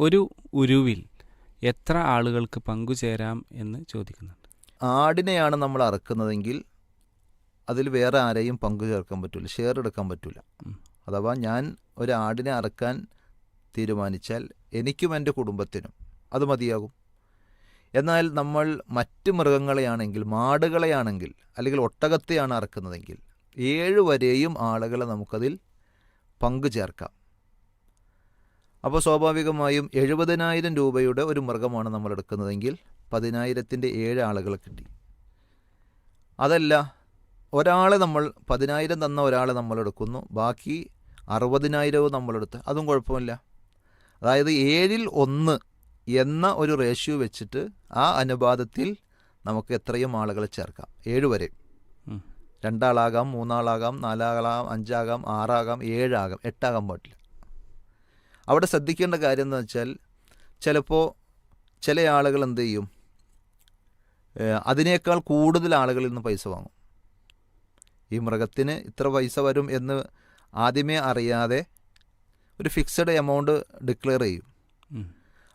ഒരു ഉരുവിൽ എത്ര ആളുകൾക്ക് പങ്കുചേരാം എന്ന് ചോദിക്കുന്നുണ്ട്. ആടിനെയാണ് നമ്മൾ അറക്കുന്നതെങ്കിൽ അതിൽ വേറെ ആരെയും പങ്കു ചേർക്കാൻ പറ്റില്ല, ഷെയർ എടുക്കാൻ പറ്റില്ല. അഥവാ ഞാൻ ഒരു ആടിനെ അറക്കാൻ തീരുമാനിച്ചാൽ എനിക്കും എൻ്റെ കുടുംബത്തിനും അത് മതിയാകും. എന്നാൽ നമ്മൾ മറ്റ് മൃഗങ്ങളെയാണെങ്കിൽ, മാടുകളെയാണെങ്കിൽ അല്ലെങ്കിൽ ഒട്ടകത്തെയാണ് അറക്കുന്നതെങ്കിൽ 7 വരെയും ആളുകളെ നമുക്കതിൽ പങ്കു ചേർക്കാം. അപ്പോൾ സ്വാഭാവികമായും 70,000 രൂപയുടെ ഒരു മൃഗമാണ് നമ്മൾ എടുക്കുന്നതെങ്കിൽ 10,000-ൻ്റെ 7 ആളുകളെ കിട്ടി. അതല്ല, ഒരാളെ നമ്മൾ 10,000 തന്ന ഒരാളെ നമ്മൾ എടുക്കുന്നു, ബാക്കി 60,000 നമ്മളെടുത്ത്, അതും കുഴപ്പമില്ല. അതായത് 7-ൽ 1 എന്ന ഒരു റേഷ്യോ വെച്ചിട്ട് ആ അനുപാതത്തിൽ നമുക്ക് എത്രയും ആളുകളെ ചേർക്കാം. 7 വരെ. 2 ആളാകാം, 3 ആളാകാം, 4 ആളാകാം, 5 ആകാം, 6 ആകാം, 7 ആകാം, 8 ആകാൻ പാടില്ല. അവിടെ ശ്രദ്ധിക്കേണ്ട കാര്യം എന്ന് വെച്ചാൽ ചിലപ്പോൾ ചില ആളുകൾ എന്ത് ചെയ്യും, അതിനേക്കാൾ കൂടുതൽ ആളുകളിൽ നിന്ന് പൈസ വാങ്ങും. ഈ മൃഗത്തിന് ഇത്ര പൈസ വരും എന്ന് ആദ്യമേ അറിയാതെ ഒരു ഫിക്സഡ് എമൗണ്ട് ഡിക്ലെയർ ചെയ്യും.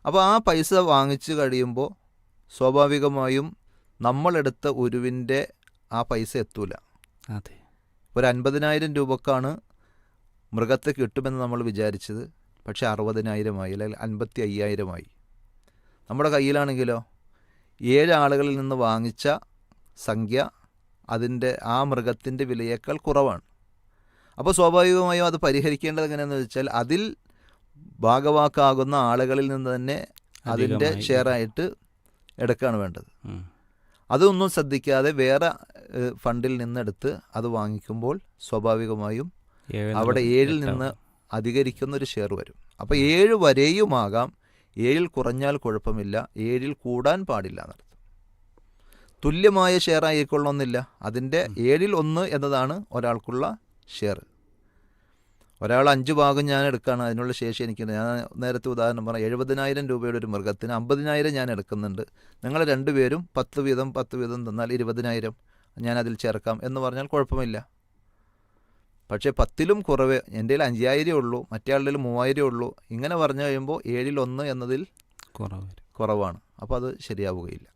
അപ്പോൾ ആ പൈസ വാങ്ങിച്ച് കഴിയുമ്പോൾ സ്വാഭാവികമായും നമ്മളെടുത്ത ഉരുവിൻ്റെ ആ പൈസ എത്തൂല. അതെ, ഒരു 50,000 രൂപക്കാണ് മൃഗത്തെ കിട്ടുമെന്ന് നമ്മൾ വിചാരിച്ചത്, പക്ഷേ 60,000 ആയി, അല്ലെങ്കിൽ 55,000 ആയി. നമ്മുടെ കയ്യിലാണെങ്കിലോ 7 ആളുകളിൽ നിന്ന് വാങ്ങിച്ച സംഖ്യ അതിൻ്റെ ആ മൃഗത്തിൻ്റെ വിലയേക്കാൾ കുറവാണ്. അപ്പോൾ സ്വാഭാവികമായും അത് പരിഹരിക്കേണ്ടത് എങ്ങനെയാണെന്ന് വെച്ചാൽ അതിൽ ഭാഗവാക്കാകുന്ന ആളുകളിൽ നിന്ന് തന്നെ അതിൻ്റെ ഷെയറായിട്ട് എടുക്കുകയാണ് വേണ്ടത്. അതൊന്നും ശ്രദ്ധിക്കാതെ വേറെ ഫണ്ടിൽ നിന്നെടുത്ത് അത് വാങ്ങിക്കുമ്പോൾ സ്വാഭാവികമായും അവിടെ 7-ൽ നിന്ന് അധികരിക്കുന്നൊരു ഷെയർ വരും. അപ്പോൾ 7 വരെയുമാകാം, 7-ൽ കുറഞ്ഞാൽ കുഴപ്പമില്ല, 7-ൽ കൂടാൻ പാടില്ല എന്നർത്ഥം. തുല്യമായ ഷെയർ ആയിക്കൊള്ളണമെന്നില്ല, അതിൻ്റെ 7-ൽ 1 എന്നതാണ് ഒരാൾക്കുള്ള ഷെയർ. ഒരാൾ 5 ഭാഗം ഞാൻ എടുക്കുകയാണ്, അതിനുള്ള ശേഷി എനിക്കുണ്ട്. ഞാൻ നേരത്തെ ഉദാഹരണം പറഞ്ഞാൽ 70,000 രൂപയുടെ ഒരു മൃഗത്തിന് 50,000 ഞാൻ എടുക്കുന്നുണ്ട്, നിങ്ങൾ 2 പേരും 10 വീതം തന്നാൽ 20,000 ഞാനതിൽ ചേർക്കാം എന്ന് പറഞ്ഞാൽ കുഴപ്പമില്ല. പക്ഷേ 10-ലും കുറവ്, എൻ്റെ കയ്യിൽ 5,000 ഉള്ളൂ, മറ്റേ ആളുടെ 3,000 ഉള്ളൂ, ഇങ്ങനെ പറഞ്ഞു കഴിയുമ്പോൾ 7-ൽ 1 എന്നതിൽ കുറവാണ്. അപ്പോൾ അത് ശരിയാവുകയില്ല.